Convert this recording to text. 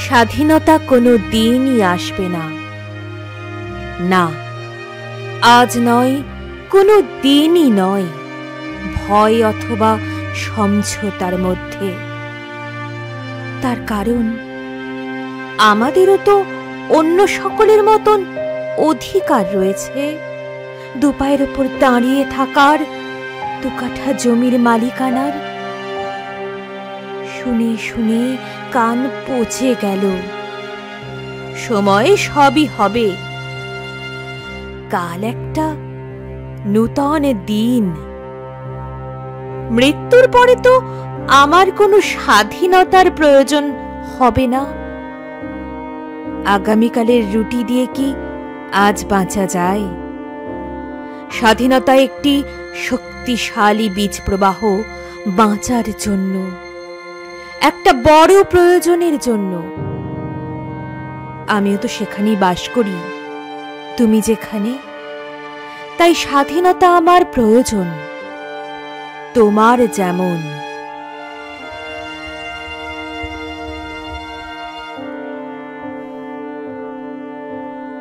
স্বাধীনতা কোনো দিনই আসবে না, না আজ নয়, কোনো দিনই নয়, ভয় অথবা সমঝোতার মধ্যে। তার কারণ আমাদেরও তো অন্য সকলের মতন অধিকার রয়েছে দুপায়ের ওপর দাঁড়িয়ে থাকার, দু কাঠা জমির মালিকানার। শুনে শুনে কান পচে গেল। সময় সবই হবে। কাল একটা নূতন দিন। মৃত্যুর পরে তো আমার কোনো স্বাধীনতার প্রয়োজন হবে না। আগামীকালের রুটি দিয়ে কি আজ বাঁচা যায়? স্বাধীনতা একটি শক্তিশালী বীজ প্রবাহ, বাঁচার জন্য, একটা বড় প্রয়োজনের জন্য। আমিও তো সেখানেই বাস করি, তুমি যেখানে। তাই স্বাধীনতা আমার প্রয়োজন, তোমার যেমন।